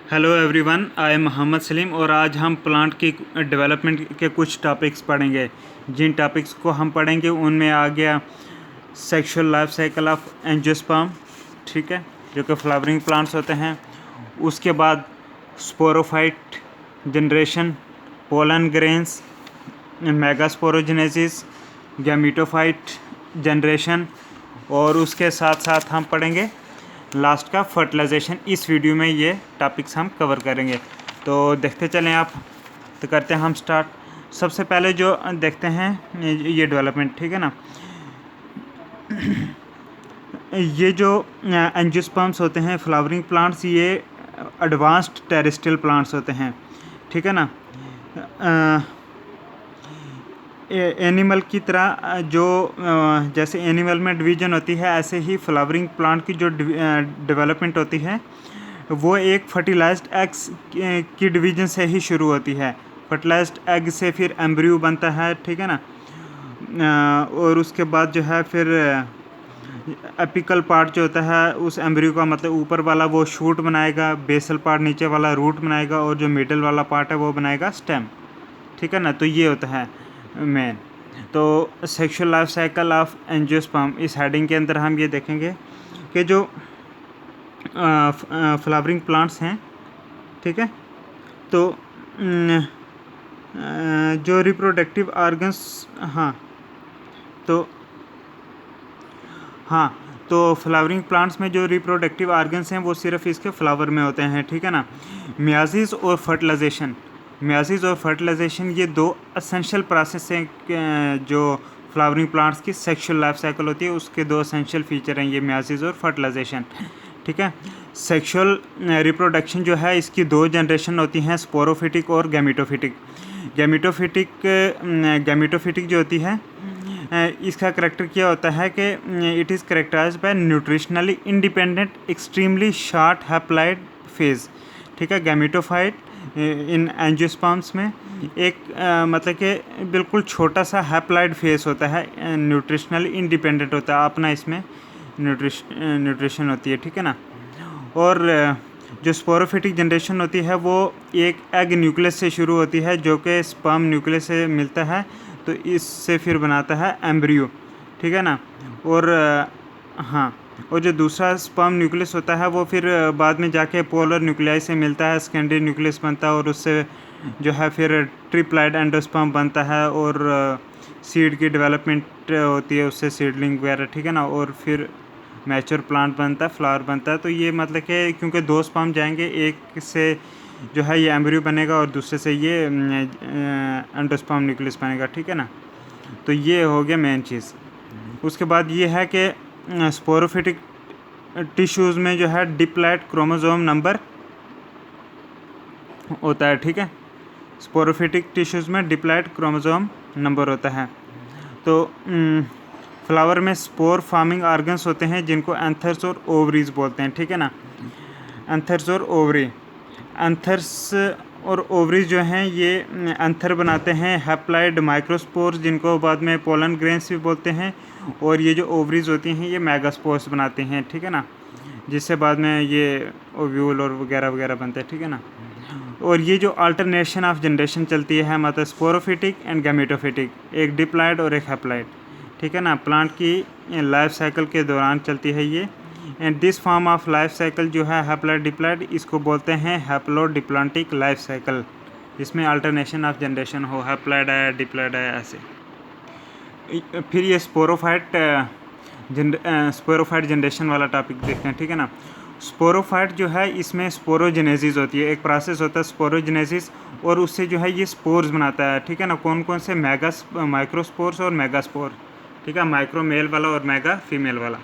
Hello everyone, I am Mohammad Salim और आज हम प्लांट की डेवलपमेंट के कुछ टॉपिक्स पढ़ेंगे। जिन टॉपिक्स को हम पढ़ेंगे उनमें आ गया sexual life cycle of angiosperm, ठीक है, जो कि फ्लावरिंग प्लांट्स होते हैं। उसके बाद sporophyte generation, pollen grains, megasporogenesis, gametophyte generation और उसके साथ साथ हम पढ़ेंगे लास्ट का फर्टिलाइजेशन। इस वीडियो में ये टॉपिक्स हम कवर करेंगे, तो देखते चलें आप। तो करते हैं हम स्टार्ट। सबसे पहले जो देखते हैं ये डेवलपमेंट, ठीक है ना। ये जो एंजियोस्पर्म्स होते हैं फ्लावरिंग प्लांट्स, ये एडवांस्ड टेरेस्ट्रियल प्लांट्स होते हैं, ठीक है ना। एनिमल की तरह जो जैसे एनिमल में डिवीजन होती है, ऐसे ही फ्लावरिंग प्लांट की जो डेवलपमेंट होती है वो एक फर्टिलाइज्ड एग्स की डिवीजन से ही शुरू होती है। फर्टिलाइज्ड एग से फिर एम्ब्रियो बनता है, ठीक है ना। और उसके बाद जो है फिर एपिकल पार्ट जो होता है उस एम्ब्रियो का, मतलब ऊपर वाला वो शूट बनाएगा, बेसल पार्ट नीचे वाला रूट बनाएगा और जो मिडल वाला पार्ट है वो बनाएगा स्टेम, ठीक है ना। तो ये होता है मेन। तो sexual life cycle of angiosperm, इस हेडिंग के अंदर हम ये देखेंगे कि जो फ्लावरिंग प्लांट्स हैं, ठीक है, तो जो रिप्रोडक्टिव ऑर्गन्स, तो फ्लावरिंग प्लांट्स में जो रिप्रोडक्टिव ऑर्गन्स हैं वो सिर्फ इसके फ्लावर में होते हैं, ठीक है ना। मियासिस और फर्टिलाइजेशन, मियासिस और फर्टिलाइजेशन ये दो असेंशियल प्रोसेस हैं जो फ्लावरिंग प्लांट्स की सेक्सुअल लाइफ साइकिल होती है, उसके दो असेंशियल फीचर हैं ये मियासिस और फर्टिलाइजेशन, ठीक है। सेक्सुअल रिप्रोडक्शन जो है इसकी दो जनरेशन होती हैं, स्पोरोफिटिक और गैमीटोफिटिक। गैमीटोफिटिक जो होती है इसका करेक्टर क्या होता है कि it is characterised by nutritionally independent extremely short haploid phase, ठीक है। गैमीटोफाइट इन एंजियोस्पर्म्स में एक मतलब कि बिल्कुल छोटा सा हैप्लॉइड फेस होता है, न्यूट्रिशनली इंडिपेंडेंट होता है, अपना इसमें न्यूट्रिशन होती है, ठीक है ना। और जो स्पोरोफिटिक जनरेशन होती है वो एक एग न्यूक्लियस से शुरू होती है जो कि स्पर्म न्यूक्लियस से मिलता है, तो इससे फिर बनाता है एम्ब्रियो, ठीक है ना। और और जो दूसरा स्पर्म न्यूक्लियस होता है वो फिर बाद में जाके पोलर न्यूक्लियाई से मिलता है, सेकेंडरी न्यूक्लियस बनता है और उससे जो है फिर ट्रिप्लाइड एंडोस्पर्म बनता है और सीड की डेवलपमेंट होती है, उससे सीडलिंग वगैरह, ठीक है ना। और फिर मैच्योर प्लांट बनता है, फ्लावर बनता है। तो ये मतलब कि क्योंकि दो स्पर्म जाएंगे, एक से जो है ये एम्ब्रियो बनेगा और दूसरे से ये एंडोस्पर्म न्यूक्लियस बनेगा, ठीक है ना। तो ये हो गया मेन चीज़। उसके बाद ये है कि स्पोरोफिटिक टिश्यूज़ में जो है डिप्लॉइड क्रोमोसोम नंबर होता है, ठीक है। स्पोरोफिटिक टिश्यूज़ में डिप्लॉइड क्रोमोसोम नंबर होता है। तो फ्लावर में स्पोर फार्मिंग ऑर्गन्स होते हैं जिनको एंथर्स और ओवरीज बोलते हैं, ठीक है ना। एंथर्स और ओवरी, एंथर्स और ओवरीज जो हैं ये एंथर बनाते हैं हैप्लॉइड माइक्रोस्पोर्स जिनको बाद में पोलन ग्रेन्स भी बोलते हैं, और ये जो ओवरीज होती हैं ये मेगास्पोर्स बनाते हैं, ठीक है ना, जिससे बाद में ये ओव्यूल और वगैरह वगैरह बनते हैं, ठीक है ना। और ये जो अल्टरनेशन ऑफ जनरेशन चलती है, मतलब स्पोरोफिटिक एंड गैमीटोफिटिक, एक डिप्लॉइड और एक हैप्लॉइड, ठीक है ना, प्लांट की लाइफ साइकिल के दौरान चलती है ये। And this form of life cycle जो है हैप्लॉइड डिप्लॉइड, इसको बोलते हैं हैप्लोडिप्लॉन्टिक लाइफ साइकिल, जिसमें अल्टरनेशन ऑफ जनरेशन हो, हैप्लॉइड आया डिप्लॉइड आया ऐसे। फिर ये स्पोरोफाइट जनरेशन वाला टॉपिक देखते हैं, ठीक है ना। स्पोरोफाइट जो है इसमें स्पोरोजेनेसिस होती है, एक प्रोसेस होता है स्पोरोजेनेसिस, और उससे जो है ये स्पोर्स बनाता है, ठीक है ना। कौन कौन से माइक्रोस्पोर्स और मेगास्पोर, ठीक है, माइक्रो मेल वाला और मेगा फीमेल वाला।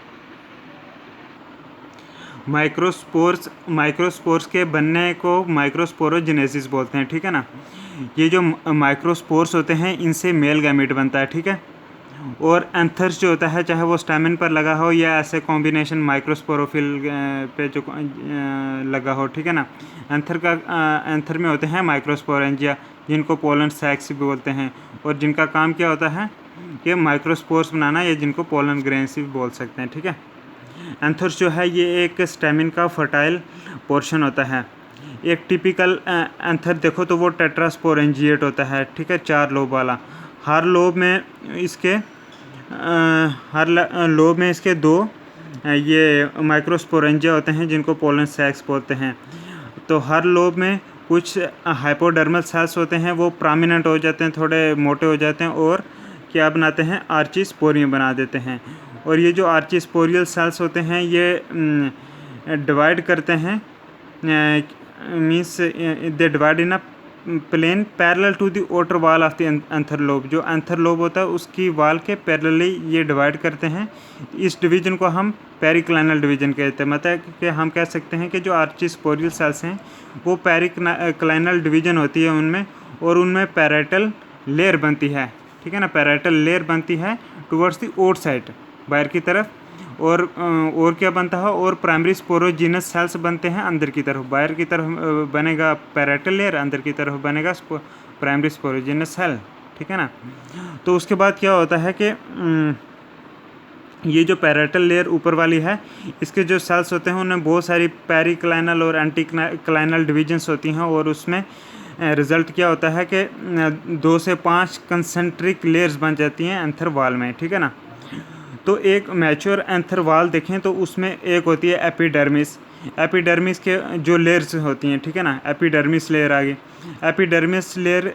माइक्रोस्पोर्स के बनने को माइक्रोस्पोरोजेनेसिस बोलते हैं, ठीक है ना। ये जो माइक्रोस्पोर्स होते हैं इनसे मेल गैमीट बनता है, ठीक है। और एंथर्स जो होता है, चाहे वो स्टैमिन पर लगा हो या ऐसे कॉम्बिनेशन माइक्रोस्पोरोफिल पे जो लगा हो, ठीक है ना। एंथर में होते हैं माइक्रोस्पोरेंजिया जिनको पोलन सैक्स भी बोलते हैं, और जिनका काम क्या होता है कि माइक्रोस्पोर्स बनाना, या जिनको पोलन ग्रेन्स भी बोल सकते हैं, ठीक है। एंथर्स जो है ये एक स्टेमिन का फर्टाइल पोर्शन होता है। एक टिपिकल एंथर देखो तो वो टेट्रास्पोरेंजिएट होता है, ठीक है, 4 लोब वाला। हर लोब में इसके हर लोब में 2 ये माइक्रोस्पोरेंजिया होते हैं जिनको पोलन सैक्स बोलते हैं। तो हर लोब में कुछ हाइपोडर्मल सेल्स होते हैं, वो प्रोमिनेंट हो जाते हैं, थोड़े मोटे हो जाते हैं और क्या बनाते हैं, आर्चिस्पोरियम बना देते हैं। और ये जो आर्चिस्पोरियल सेल्स होते हैं ये डिवाइड करते हैं, means they divide in a plane parallel to the outer wall of the anther lobe. जो एंथर लोब होता है उसकी वॉल के पैरेलली ये डिवाइड करते हैं। इस डिवीजन को हम पेरिक्लाइनल डिवीजन कहते हैं। मतलब कि हम कह सकते हैं कि जो आर्चिस्पोरियल सेल्स हैं वो पेरिक्लाइनल डिवीजन होती है उनमें, और उनमें पैरेटल लेयर बनती है, ठीक है ना, पैरेटल लेयर बनती है टुवर्ड्स द आउटसाइड, बाहर की तरफ। और क्या बनता है, और प्राइमरी स्पोरोजिनस सेल्स बनते हैं अंदर की तरफ। बाहर की तरफ बनेगा पैरेटल लेयर, अंदर की तरफ बनेगा प्राइमरी स्पोरोजिनस सेल, ठीक है ना। तो उसके बाद क्या होता है कि ये जो पैरेटल लेयर ऊपर वाली है इसके जो सेल्स होते हैं उनमें बहुत सारी पेरिक्लाइनल और एंटीक्लाइनल डिविजन्स होती हैं, और उसमें रिज़ल्ट क्या होता है कि 2 से 5 कंसेंट्रिक लेयर्स बन जाती हैं एंथर वॉल में, ठीक है ना। तो एक मैच्योर एंथर वॉल देखें तो उसमें एक होती है एपिडर्मिस। एपिडर्मिस के जो लेयर्स होती हैं, ठीक है ना, एपिडर्मिस लेयर आ गई। एपिडर्मिस लेयर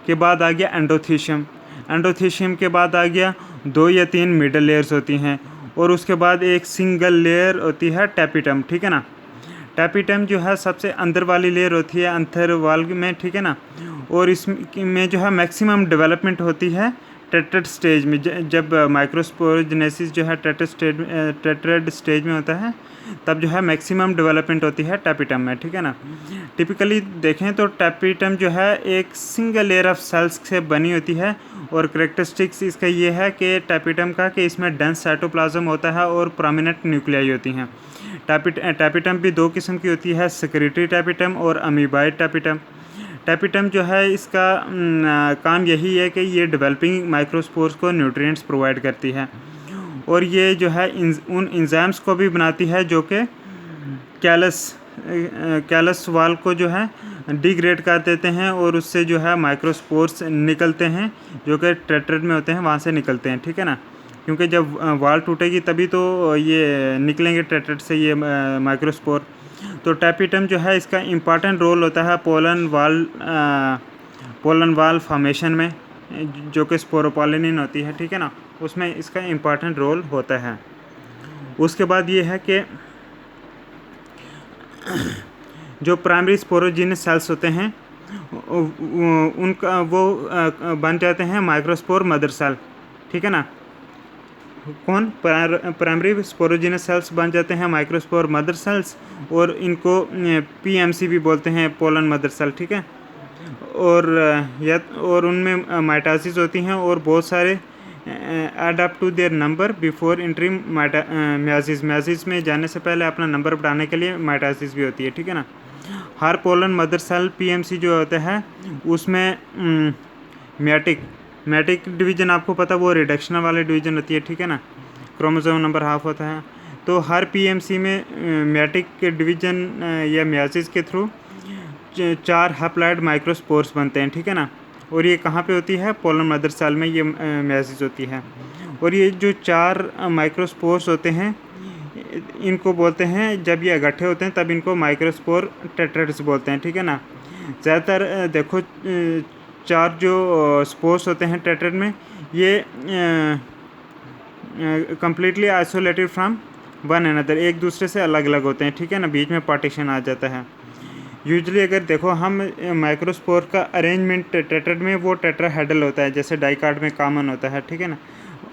के बाद आ गया एंडोथीशियम। एंडोथीशियम के बाद आ गया 2 या 3 मिडल लेयर्स होती हैं, और उसके बाद एक सिंगल लेयर होती है टैपिटम, ठीक है ना। टैपिटम जो है सबसे अंदर वाली लेयर होती है एंथर वॉल में, ठीक है ना। और इसमें जो है मैक्सिमम डेवलपमेंट होती है टेट्रेड स्टेज में। जब माइक्रोस्पोरोजेनेसिस जो है टेट्रेड स्टेज में होता है तब जो है मैक्सिमम डेवलपमेंट होती है टैपिटम में, ठीक है ना। टिपिकली देखें तो टैपिटम जो है एक सिंगल लेयर ऑफ सेल्स से बनी होती है, और करेक्टरिस्टिक्स इसका ये है कि टैपिटम का कि इसमें डेंस साइटोप्लाज्म होता है और प्रोमिनेंट न्यूक्लियाई होती हैं। टैपिटम भी 2 किस्म की होती है, सेक्रेटरी टैपिटम और अमीबाइड टैपिटम। टैपिटम जो है इसका काम यही है कि ये डेवलपिंग माइक्रोस्पोर्स को न्यूट्रिएंट्स प्रोवाइड करती है, और ये जो है उन एंजाइम्स को भी बनाती है जो कि कैलस वॉल को जो है डिग्रेड कर देते हैं, और उससे जो है माइक्रोस्पोर्स निकलते हैं जो कि टेट्रेड में होते हैं, वहाँ से निकलते हैं, ठीक है ना। क्योंकि जब वॉल टूटेगी तभी तो ये निकलेंगे टेट्रेड से ये माइक्रोस्पोर। तो टैपिटम जो है इसका इम्पॉर्टेंट रोल होता है पोलन वाल फॉर्मेशन में, जो कि स्पोरोपोलिनिन होती है, ठीक है ना, उसमें इसका इम्पॉर्टेंट रोल होता है। उसके बाद ये है कि जो प्राइमरी स्पोरोजिनस सेल्स होते हैं उनका वो बन जाते हैं माइक्रोस्पोर मदर सेल, ठीक है ना। कौन, प्राइमरी स्पोरोजिनस सेल्स बन जाते हैं माइक्रोस्पोर मदर सेल्स, और इनको पीएमसी भी बोलते हैं, पोलन मदर सेल, ठीक है। और उनमें माइटोसिस होती हैं, और बहुत सारे add up to their number before interim meiosis. Meiosis में जाने से पहले अपना नंबर बढ़ाने के लिए माइटोसिस भी होती है, ठीक है ना। हर पोलन मदर सेल पीएमसी जो होता है उसमें मैटिक डिवीजन आपको पता वो रिडक्शनल वाली डिवीजन होती है, ठीक है ना, क्रोमोसोम नंबर हाफ होता है। तो हर पीएमसी में मैटिक डिवीजन या म्यासिस के थ्रू 4 हैप्लॉइड माइक्रोस्पोर्स बनते हैं, ठीक है ना। और ये कहाँ पे होती है, पोलन मदर सेल में ये म्यासिस होती है। और ये जो 4 माइक्रोस्पोर्स होते हैं इनको बोलते हैं, जब ये इकट्ठे होते हैं तब इनको माइक्रोस्पोर टेट्रेड्स बोलते हैं, ठीक है ना। ज़्यादातर देखो 4 जो स्पोर्स होते हैं टेट्रेड में ये completely isolated from one another, एक दूसरे से अलग अलग होते हैं, ठीक है ना, बीच में पार्टीशन आ जाता है। यूजली अगर देखो हम माइक्रोस्पोर का अरेंजमेंट टेट्रेड में वो टेट्राहेड्रल होता है, जैसे डाइकार्ड में कॉमन होता है, ठीक है ना।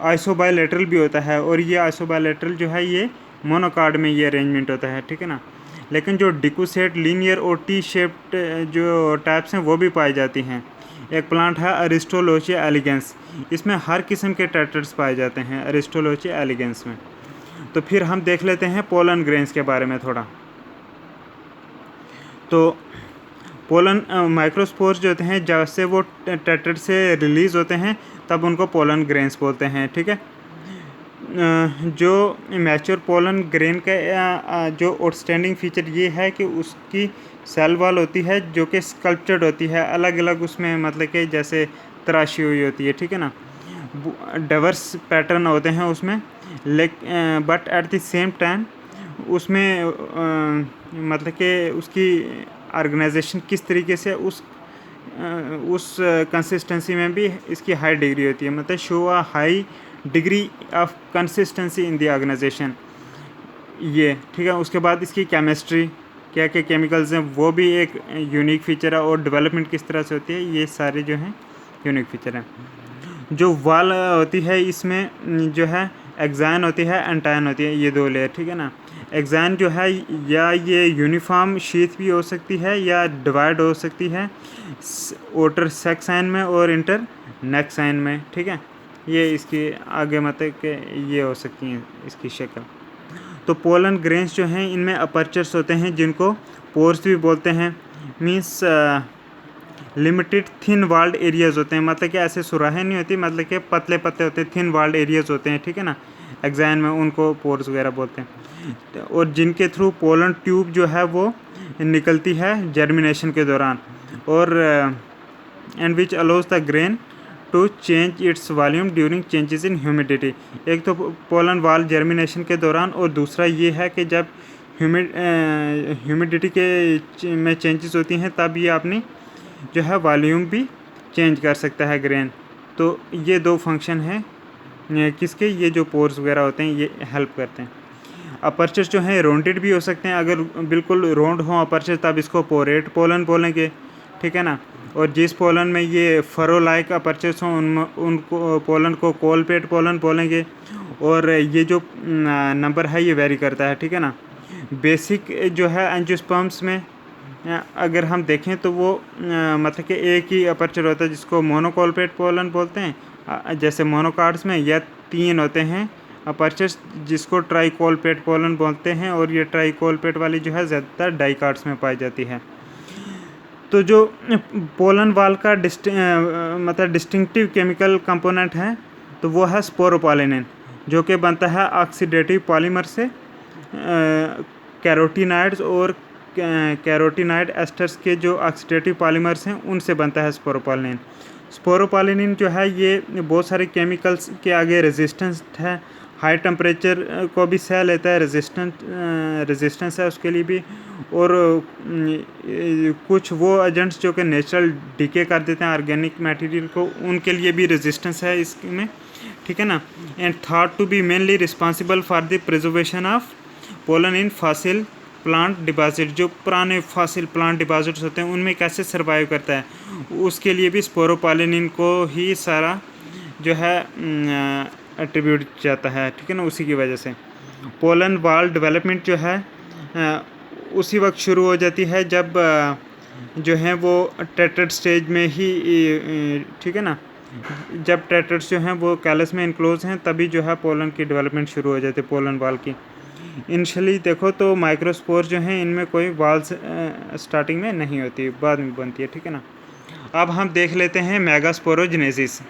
आइसोबायलेटरल भी होता है, और ये आइसोबायलेटरल जो है ये मोनोकार्ड में ये अरेंजमेंट होता है, ठीक है ना। लेकिन जो डिक्यूसेट, लीनियर और टी शेप्ड जो टाइप्स हैं वो भी पाई जाती हैं। एक प्लांट है अरिस्टोलोचिया एलिगेंस, इसमें हर किस्म के टेट्रेड्स पाए जाते हैं अरिस्टोलोचिया एलिगेंस में। तो फिर हम देख लेते हैं पोलन ग्रेन्स के बारे में थोड़ा। तो पोलन माइक्रोस्पोर्स जो होते हैं जब से वो टेट्रेड से रिलीज़ होते हैं तब उनको पोलन ग्रेन्स बोलते हैं, ठीक है। जो मैच्योर पोलन ग्रेन का जो आउटस्टैंडिंग फीचर ये है कि उसकी सेल वॉल होती है जो कि स्कल्पचर्ड होती है, अलग अलग उसमें मतलब कि जैसे तराशी हुई होती है, ठीक है ना। डाइवर्स पैटर्न होते हैं उसमें, but at the same time उसमें मतलब कि उसकी ऑर्गेनाइजेशन किस तरीके से उस कंसिस्टेंसी में भी इसकी हाई डिग्री होती है, मतलब show a high degree of consistency in the organisation, ये ठीक है। उसके बाद इसकी केमिस्ट्री, क्या क्या केमिकल्स हैं, वो भी एक यूनिक फीचर है, और डेवलपमेंट किस तरह से होती है, ये सारे जो हैं यूनिक फीचर हैं। जो वाल होती है इसमें जो है एक्साइन होती है, एंटाइन होती है, ये दो लेयर, ठीक है ना। एक्साइन जो है या ये यूनिफॉर्म शीथ भी हो सकती है या डिवाइड हो सकती है outer सेक साइन में और इंटर नेक साइन में, ठीक है। ये इसकी आगे मतलब कि ये हो सकती हैं इसकी शक्ल। तो पोलन ग्रेन्स जो हैं इनमें अपर्चर्स होते हैं जिनको पोर्स भी बोलते हैं, means limited thin walled areas होते हैं, मतलब कि ऐसे सुराहें नहीं होती, मतलब कि पतले पतले होते हैं, थिन वाल्ड एरियाज होते हैं, ठीक है ना। एक्साइन में उनको पोर्स वगैरह बोलते हैं, और जिनके थ्रू पोलन ट्यूब जो है वो निकलती है जर्मिनेशन के दौरान, और and which allows the grain to change its volume during changes in humidity. एक तो पोलन वाल जर्मिनेशन के दौरान, और दूसरा ये है कि जब ह्यूमिडिटी के में चेंजेस होती हैं तब ये अपनी जो है वॉल्यूम भी चेंज कर सकता है ग्रेन। तो ये दो फंक्शन हैं किसके, ये जो पोर्स वगैरह होते हैं ये हेल्प करते हैं। अपर्चर्स जो हैं राउंडेड भी हो सकते हैं, अगर बिल्कुल राउंड हो अपर्चर तब इसको पोरेट पोलन बोलेंगे, ठीक है ना। और जिस पोलन में ये फरो लाइक अपर्चर्स हों उनको पोलन को कोलपेट पोलन बोलेंगे, और ये जो नंबर है ये वेरी करता है, ठीक है ना। बेसिक जो है एंजियोस्पर्म्स में अगर हम देखें तो वो मतलब कि एक ही अपर्चर होता है जिसको मोनोकोलपेट पोलन बोलते हैं, जैसे मोनोकार्ड्स में, या 3 होते हैं अपर्चर्स जिसको ट्राइकोलपेट पोलन बोलते हैं, और ये ट्राइकोलपेट वाली जो है ज़्यादातर डाइकार्ड्स में पाई जाती है। तो जो पोलन वाल का मतलब डिस्टिंक्टिव केमिकल कंपोनेंट है तो वो है स्पोरोपोलिनिन, जो कि बनता है ऑक्सीडेटिव पॉलीमर से, कैरोटीनाइड्स और कैरोटीनाइड एस्टर्स के जो ऑक्सीडेटिव पॉलीमर्स हैं उनसे बनता है स्पोरोपोलिनिन। स्पोरोपोलिनिन जो है ये बहुत सारे केमिकल्स के आगे रेजिस्टेंस है, हाई टेम्परेचर को भी सह लेता है, रेजिस्टेंस है उसके लिए भी, और कुछ वो एजेंट्स जो कि नेचुरल डिके कर देते हैं ऑर्गेनिक मटेरियल को, उनके लिए भी रेजिस्टेंस है इसमें, ठीक है ना। And thought to be mainly responsible for the preservation of pollen in fossil plant deposit, जो पुराने फॉसिल प्लांट डिपॉजिट्स होते हैं उनमें कैसे सर्वाइव करता है, उसके लिए भी स्पोरोपोलिनिन को ही सारा जो है एट्रीब्यूट जाता है, ठीक है ना। उसी की वजह से पोलन वाल डेवलपमेंट जो है उसी वक्त शुरू हो जाती है जब जो है वो टेट्रेड स्टेज में ही, ठीक है ना। जब टेट्रेड्स जो हैं वो कैलस में इनक्लोज हैं तभी जो है पोलन की डेवलपमेंट शुरू हो जाती है पोलन वाल की। इनिशियली देखो तो माइक्रोस्पोर जो हैं इनमें कोई वाल्स स्टार्टिंग में नहीं होती, बाद में बनती है, ठीक है ना। अब हम देख लेते हैं मेगास्पोरोजेनेसिस।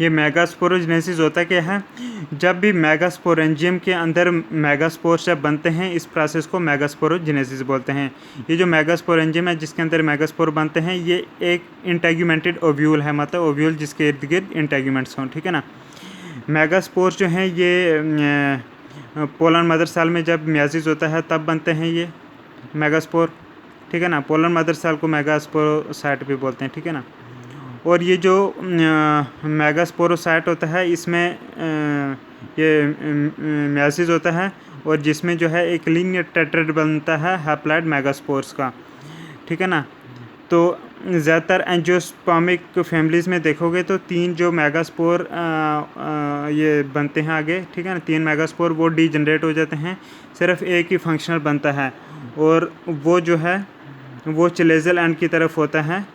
ये मेगास्पोरोजेनेसिस होता क्या है, जब भी मेगास्पोरेंजियम के अंदर मेगास्पोर जब बनते हैं इस प्रोसेस को मेगास्पोरोजेनेसिस बोलते हैं। ये जो मेगास्पोरेंजियम है जिसके अंदर मेगास्पोर बनते हैं ये एक इंटेग्यूमेंटेड ओव्यूल है, मतलब ओव्यूल जिसके इर्द गिर्द इंटेग्यूमेंट्स हों, ठीक है ना। मेगास्पोर जो हैं ये पोलन मदर सेल में जब मियासिस होता है तब बनते हैं ये मेगास्पोर, ठीक है ना। पोलन मदर सेल को मेगास्पोरोसाइट भी बोलते हैं, ठीक है ना। और ये जो मेगास्पोरोसाइट होता है इसमें ये मियासिस होता है, और जिसमें जो है एक लीनियर टेट्राहेड्रल बनता है हैप्लॉइड मेगास्पोर्स का, ठीक है ना। तो ज़्यादातर एंजियोस्पर्मिक फैमिलीज़ में देखोगे तो 3 जो मेगास्पोर ये बनते हैं आगे, ठीक है ना। 3 मेगास्पोर वो डीजनरेट हो जाते हैं, सिर्फ एक ही फंक्शनल बनता है, और वो जो है वो चलेजल एंड की तरफ होता है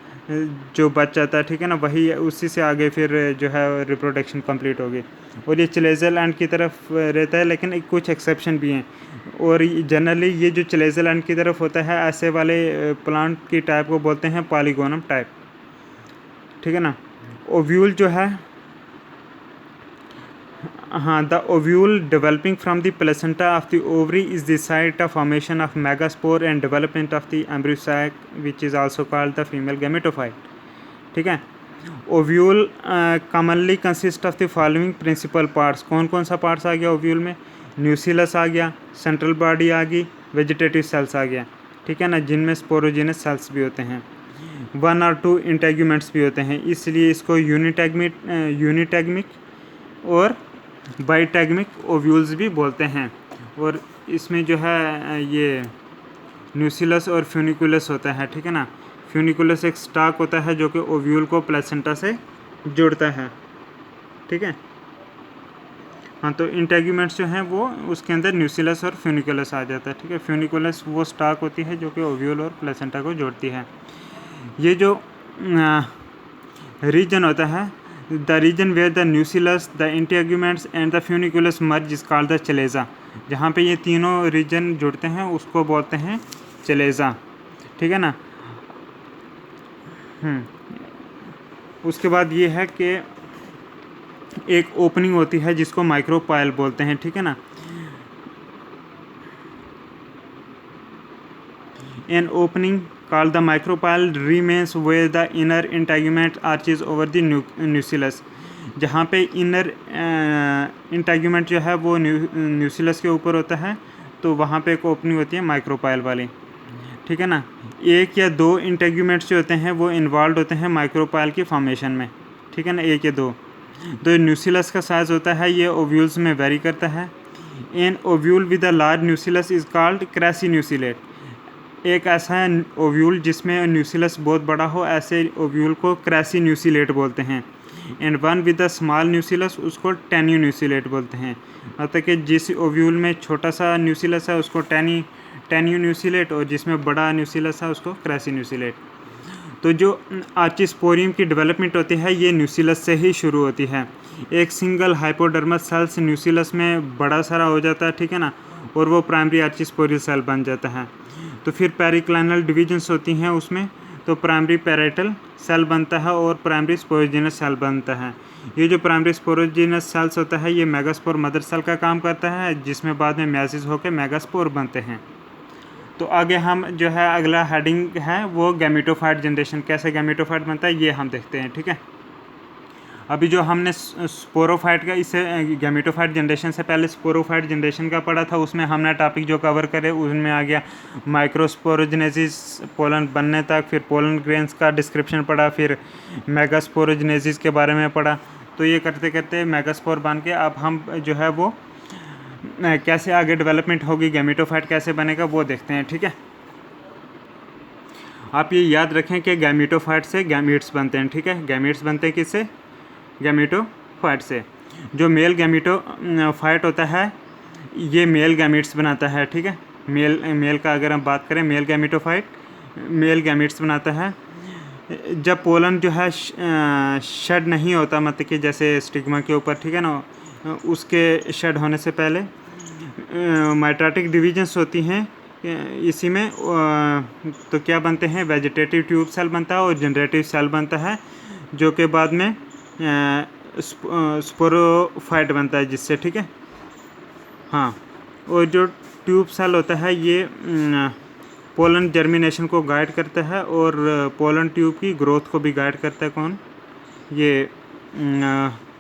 जो बच जाता है, ठीक है ना। वही उसी से आगे फिर जो है रिप्रोडक्शन कंप्लीट होगी, और ये चलेजल एंड की तरफ रहता है, लेकिन कुछ एक्सेप्शन भी हैं। और जनरली ये जो चलेजल एंड की तरफ होता है ऐसे वाले प्लांट की टाइप को बोलते हैं पॉलीगोनम टाइप, ठीक है ना। ओव्यूल जो है हाँ, the ovule developing from the placenta of the ovary is the site of formation of megaspore and development of the embryo sac which is also called the female gametophyte. ठीक है। Ovule commonly consist of the following principal parts. कौन कौन सा parts आ गया ovule में? न्यूसिलस आ गया, central body आ गई, vegetative cells आ गया, ठीक है ना, जिनमें स्पोरोजिनस सेल्स भी होते हैं, 1 और 2 इंटेग्यूमेंट्स भी होते हैं, इसलिए इसको यूनिटैग्मिक और बाइटैग्मिक ओव्यूल्स भी बोलते हैं। और इसमें जो है ये न्यूसिलस और फ्यूनिकुलस होता है, ठीक है ना। फ्यूनिकुलस एक स्टाक होता है जो कि ओव्यूल को प्लेसेंटा से जोड़ता है, ठीक है। हाँ, तो इंटेग्यूमेंट्स जो हैं वो उसके अंदर न्यूसिलस और फ्यूनिकुलस आ जाता है, ठीक है। फ्यूनिकुलस वो स्टाक होती है जो कि ओव्यूल और प्लेसेंटा को जोड़ती है। ये जो रीजन होता है, the region where the nucellus, the integuments and the funiculus merge is called the chalaza. जहाँ पे ये तीनों रीजन जुड़ते हैं उसको बोलते हैं चलेजा, ठीक है ना। उसके बाद ये है कि एक ओपनिंग होती है जिसको माइक्रोपाइल बोलते हैं, ठीक है ना। An opening called the micropyle remains where the inner integument arches over the nucleus। जहाँ पे इनर इंटेग्यूमेंट जो है वो न्यूसिलस के ऊपर होता है, तो वहाँ पे एक ओपनिंग होती है माइक्रोपाइल वाली, ठीक है ना। 1 या 2 इंटेग्यूमेंट्स जो होते हैं वो इन्वॉल्व होते हैं माइक्रोपाइल की फॉर्मेशन में, ठीक है ना, 1 या 2। तो न्यूसिलस का साइज होता है ये ओव्यूल्स में वेरी करता है। An ovule with a large nucellus is called crassinucellate. एक ऐसा ओव्यूल जिसमें न्यूसिलस बहुत बड़ा हो, ऐसे ओव्यूल को क्रेसिन्यूसिलेट बोलते हैं। And one with the small न्यूसिलस उसको टेन्यून्यूसिलेट बोलते हैं। मतलब कि जिस ओव्यूल में छोटा सा न्यूसिलस है उसको टेन्यून्यूसिलेट, और जिसमें बड़ा न्यूसिलस है उसको क्रेसिन्यूसिलेट। तो जो आर्चिस्पोरियम की डेवलपमेंट होती है ये न्यूसिलस से ही शुरू होती है। एक सिंगल हाइपोडर्मस सेल्स न्यूसिलस में बड़ा सारा हो जाता है, ठीक है ना, और वो प्राइमरी आर्चिस्पोरियल सेल बन जाता है। तो फिर पेरिक्लाइनल डिविजन्स होती हैं उसमें, तो प्राइमरी पैराइटल सेल बनता है और प्राइमरी स्पोरोजिनस सेल बनता है। ये जो प्राइमरी स्पोरोजिनस सेल्स होता है ये मेगास्पोर मदर सेल का काम करता है, जिसमें बाद में मेयोसिस होकर मेगास्पोर बनते हैं। तो आगे हम जो है अगला हेडिंग है वो गैमेटोफाइट जनरेशन, कैसे गैमेटोफाइट बनता है ये हम देखते हैं, ठीक है। अभी जो हमने स्पोरोफाइट का, इससे गैमेटोफाइट जनरेशन से पहले स्पोरोफाइट जनरेशन का पढ़ा था, उसमें हमने टॉपिक जो कवर करे उसमें आ गया माइक्रोस्पोरोजेनेसिस पोलन बनने तक, फिर पोलन ग्रेन्स का डिस्क्रिप्शन पढ़ा, फिर मेगास्पोरोजेनेसिस के बारे में पढ़ा। तो ये करते करते मेगास्पोर बन के अब हम जो है वो कैसे आगे डेवलपमेंट होगी, गैमेटोफाइट कैसे बनेगा वो देखते हैं, ठीक है। आप ये याद रखें कि गैमेटोफाइट से गैमीट्स बनते हैं, ठीक है। गैमीट्स बनते हैं किससे? गैमेटोफाइट से। जो मेल गैमेटोफाइट होता है ये मेल गैमीट्स बनाता है, ठीक है। मेल का अगर हम बात करें, मेल गैमेटोफाइट मेल गैमीट्स बनाता है। जब पोलन जो है शेड नहीं होता, मतलब कि जैसे स्टिग्मा के ऊपर, ठीक है ना, उसके शेड होने से पहले माइटोटिक डिविजन्स होती हैं इसी में, तो क्या बनते हैं? वेजिटेटिव ट्यूब सेल बनता है और जनरेटिव सेल बनता है, जो कि बाद में स्पोरोफाइट बनता है जिससे, ठीक है। हाँ, और जो ट्यूब सेल होता है ये पोलन जर्मिनेशन को गाइड करता है और पोलन ट्यूब की ग्रोथ को भी गाइड करता है। कौन? ये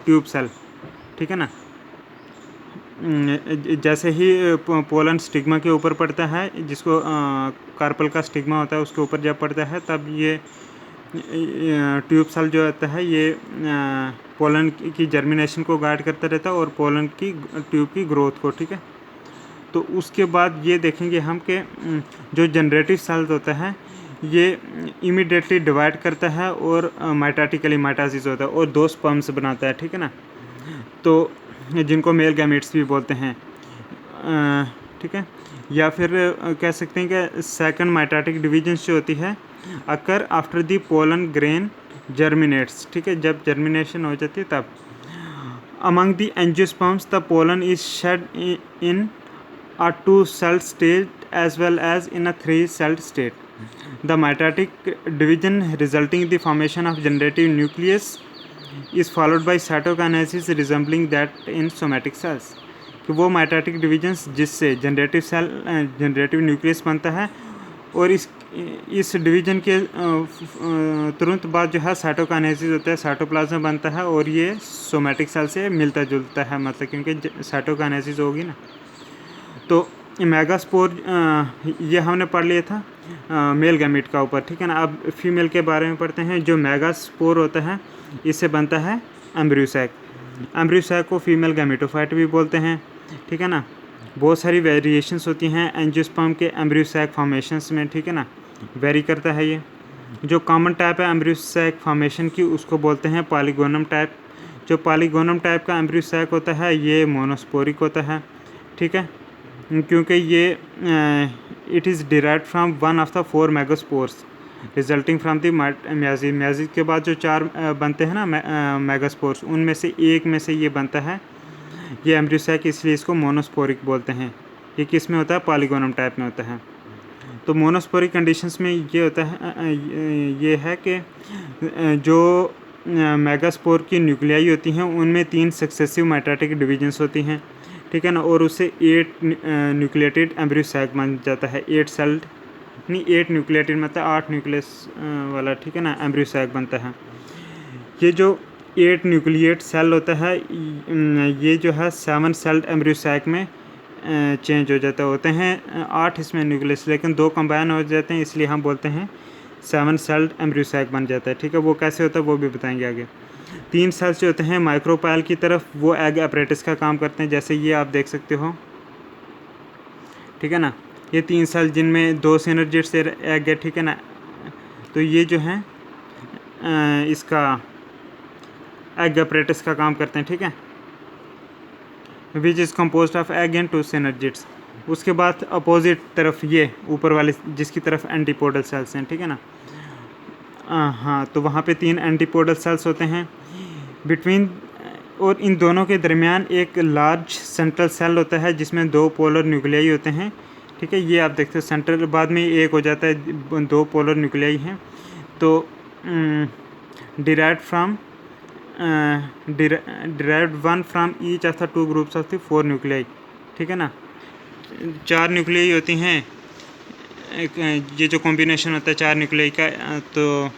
ट्यूब सेल, ठीक है ना। जैसे ही पोलन स्टिग्मा के ऊपर पड़ता है, जिसको कार्पल का स्टिग्मा होता है उसके ऊपर जब पड़ता है, तब ये ट्यूब सेल जो होता है ये पोलन की जर्मिनेशन को गाइड करता रहता है और पोलन की ट्यूब की ग्रोथ को, ठीक है। तो उसके बाद ये देखेंगे हम कि जो जनरेटिव सेल्स होता है ये इमीडिएटली डिवाइड करता है और माइटोटिकली माइटोसिस होता है और 2 स्पर्म्स बनाता है, ठीक है ना। तो जिनको मेल गैमेट्स भी बोलते हैं, ठीक है। या फिर कह सकते हैं कि सेकंड माइटोटिक डिवीजन जो होती है occur after the pollen grain germinates, ठीक है, जब जर्मिनेशन हो जाती है तब। Among the angiosperms the pollen is shed in a 2-celled state as well as in a 3-celled state. The mitotic division resulting in the formation of generative nucleus is followed by cytokinesis resembling that in somatic cells, कि वो mitotic divisions जिससे generative nucleus बनता है और इस division के तुरंत बाद जो है साइटोकाइनेसिस होता है, साइटोप्लाज्म बनता है और ये सोमैटिक सेल से मिलता जुलता है, मतलब क्योंकि साइटोकाइनेसिस होगी ना। तो मेगास्पोर ये हमने पढ़ लिया था मेल गैमीट का ऊपर, ठीक है ना। अब फीमेल के बारे में पढ़ते हैं। जो मेगास्पोर होता है इससे बनता है एम्ब्रियोसैक। एम्ब्रियोसैक को फीमेल गैमेटोफाइट भी बोलते हैं, ठीक है ना। बहुत सारी वेरिएशंस होती हैं एंजियोस्पर्म के एम्ब्रियोसैक फॉर्मेशंस में, ठीक है ना, वेरी करता है ये। जो कॉमन टाइप है एम्ब्रियोसैक फॉर्मेशन की उसको बोलते हैं पॉलीगोनम टाइप। जो पॉलीगोनम टाइप का एम्ब्रियोसैक होता है ये मोनोस्पोरिक होता है, ठीक है, क्योंकि ये it is derived from one of the 4 megaspores resulting from the meiosis. Meiosis के बाद जो 4 बनते हैं ना मेगास्पोर्स, उनमें से एक में से ये बनता है ये एम्ब्रियोसैक, इसलिए इसको मोनोस्पोरिक बोलते हैं। ये किस में होता है? पॉलीगोनम टाइप में होता है। तो मोनोस्पोरिक कंडीशंस में ये होता है, ये है कि जो मेगास्पोर की न्यूक्लियाई होती हैं उनमें 3 सक्सेसिव माइटोटिक डिवीजन्स होती हैं, ठीक है ना, और उससे 8 न्यूक्लिएटेड एम्ब्रियोसैक बन जाता है। 8 सेल्ड नहीं, 8 न्यूक्लिएटेड मतलब 8 न्यूक्लियस वाला, ठीक है ना, एम्ब्रियोसैक बनता है। ये जो 8 न्यूक्लिएट सेल होता है ये जो है 7 सेल्ड एम्ब्रियोसैक में चेंज हो जाते होते हैं। 8 इसमें न्यूक्लियस, लेकिन 2 कंबाइन हो जाते हैं, इसलिए हम बोलते हैं 7 सेल्ड एम्ब्रियोसैक बन जाता है, ठीक है। वो कैसे होता है वो भी बताएंगे आगे। 3 सेल्स जो होते हैं माइक्रोपाइल की तरफ, वो एग अपरेटस का काम करते हैं, जैसे ये आप देख सकते हो, ठीक है ना। ये 3 सेल जिनमें 2 सिनर्जिड से एग है, ठीक है ना। तो ये जो है इसका एग अपरेटस का काम करते हैं, ठीक है, which is compose of egg and 2 synergids. उसके बाद अपोजिट तरफ ये ऊपर वाले जिसकी तरफ एंटीपोडल सेल्स हैं, ठीक है ना। हाँ, तो वहाँ पे 3 एंटीपोडल सेल्स होते हैं बिटवीन, और इन दोनों के दरमियान एक लार्ज सेंट्रल सेल होता है जिसमें 2 पोलर न्यूक्लियाई होते हैं, ठीक है। ये आप देखते हो सेंट्रल, बाद में एक हो जाता है, 2 पोलर न्यूक्लियाई हैं। तो derived from derived one from each of the 2 groups of the 4 nuclei, ठीक है ना। 4 न्यूक्लियाई होती हैं, ये जो कॉम्बिनेशन होता है 4 न्यूक्लियाई का, तो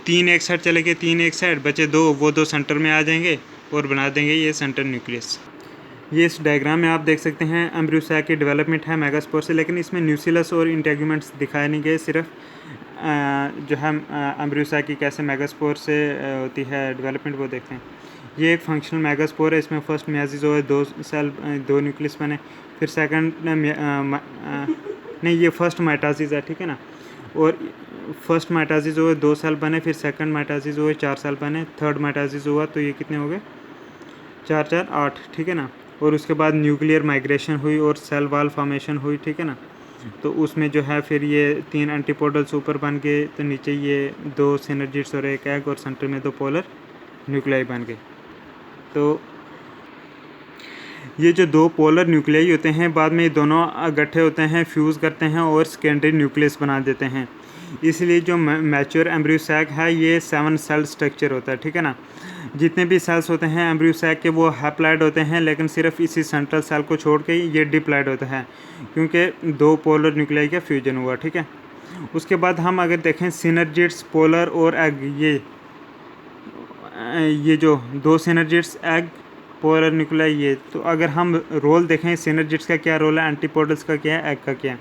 3 एक साइड चले गए, 3 एक साइड बचे 2, वो 2 सेंटर में आ जाएंगे और बना देंगे ये सेंटर न्यूक्लियस। ये इस डायग्राम में आप देख सकते हैं एम्ब्रियोसैक की डेवलपमेंट है मेगास्पोर से, लेकिन इसमें न्यूसिलस और इंटेगुमेंट्स दिखाए नहीं गए, सिर्फ जो है एम्ब्रियोसैक की कैसे मेगास्पोर से होती है डेवलपमेंट वो देखते हैं। ये एक फंक्शनल मेगास्पोर है, इसमें फर्स्ट म्याजिस हुआ, 2 सेल 2 न्यूक्लियस बने, फिर सेकंड नहीं, ये फर्स्ट माइटोसिस है, ठीक है ना। और फर्स्ट माइटोसिस हुआ 2 सेल बने, फिर सेकंड माइटोसिस हुआ 4 सेल बने, थर्ड माइटोसिस हुआ तो ये कितने हो गए? 4 4 8, ठीक है ना। और उसके बाद न्यूक्लियर माइग्रेशन हुई और सेल वॉल फॉर्मेशन हुई, ठीक है ना। तो उसमें जो है फिर ये 3 एंटीपोडल्स ऊपर बन गए, तो नीचे ये 2 सिनर्जिड्स और एक एग, और सेंटर में 2 पोलर न्यूक्लियाई बन गए। तो ये जो 2 पोलर न्यूक्लियाई होते हैं बाद में ये दोनों इकट्ठे होते हैं, फ्यूज़ करते हैं और सेकेंडरी न्यूक्लियस बना देते हैं। इसलिए जो मैच्योर एम्ब्रियोसैक है ये 7 सेल स्ट्रक्चर होता है, ठीक है ना। जितने भी सेल्स होते हैं एम्ब्रियोसैक के वो हैप्लॉइड होते हैं, लेकिन सिर्फ इसी सेंट्रल सेल को छोड़ के ये डिप्लॉइड होता है, क्योंकि 2 पोलर न्यूक्लियाई का फ्यूजन हुआ, ठीक है। उसके बाद हम अगर देखें सिनर्जिड्स, पोलर और एग, ये जो 2 सिनर्जिड्स, एग, पोलर न्यूक्लियाई, ये तो अगर हम रोल देखें सिनर्जिड्स का क्या रोल है, एंटीपोडल्स का क्या है, एग का क्या है।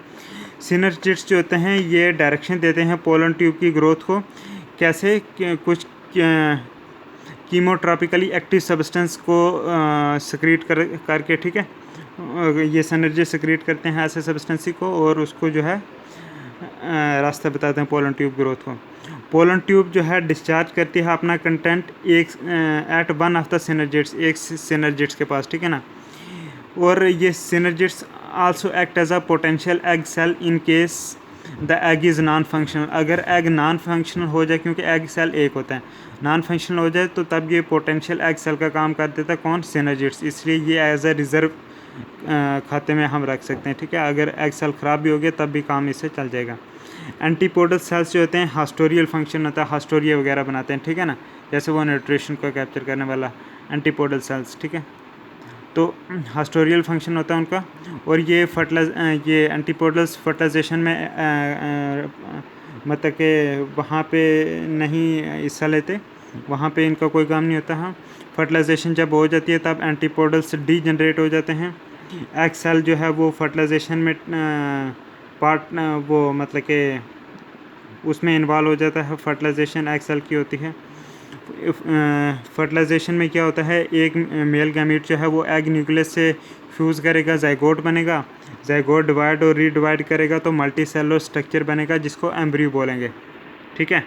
सिनर्जिड्स जो होते हैं ये डायरेक्शन देते हैं पोलन ट्यूब की ग्रोथ को, कैसे कुछ कीमोट्रॉपिकली एक्टिव सब्सटेंस को सक्रीट करके, ठीक है, ये सिनर्जिड सक्रीट करते हैं ऐसे सब्सटेंस को, और उसको जो है रास्ता बताते हैं पोलन ट्यूब ग्रोथ को। पोलन ट्यूब जो है डिस्चार्ज करती है अपना कंटेंट एक at one of the synergids, एक सिनर्जिड्स के पास, ठीक है ना। और ये synergids also act as a potential egg cell in case the egg is non functional. अगर एग नॉन फंक्शनल हो जाए, क्योंकि एग सेल एक होता है, नॉन फंक्शनल हो जाए तो तब ये पोटेंशियल एग सेल का काम कर देता है कौन? सिनर्जिड्स। इसलिए ये एज अ रिज़र्व खाते में हम रख सकते हैं, ठीक है। अगर एग सेल ख़राब भी हो गया तब भी काम इससे चल जाएगा। एंटीपोडल सेल्स जो होते हैं हास्टोरियल फंक्शन होता है, हास्टोरिया वगैरह बनाते हैं, ठीक है ना, जैसे वो न्यूट्रिशन को कैप्चर करने वाला एंटीपोडल सेल्स, ठीक है। तो हास्टोरियल फंक्शन होता है उनका, और ये एंटीपोडल्स फर्टिलाइजेशन में मतलब कि वहाँ पे नहीं हिस्सा लेते, वहाँ पे इनका कोई काम नहीं होता। हाँ, फर्टिलाइजेशन जब हो जाती है तब एंटीपोडल्स डीजनरेट हो जाते हैं। एग सेल जो है वो फर्टिलाइजेशन में वो मतलब कि उसमें इन्वॉल्व हो जाता है, फर्टिलाइजेशन एग सेल की होती है। फर्टिलाइजेशन में क्या होता है, एक मेल गैमीट जो है वो एग न्यूक्लियस से फ्यूज़ करेगा, जाइगोट बनेगा, जाइगोट डिवाइड और रीडिवाइड करेगा तो मल्टी सेलुलर स्ट्रक्चर बनेगा जिसको एम्ब्रियो बोलेंगे, ठीक है।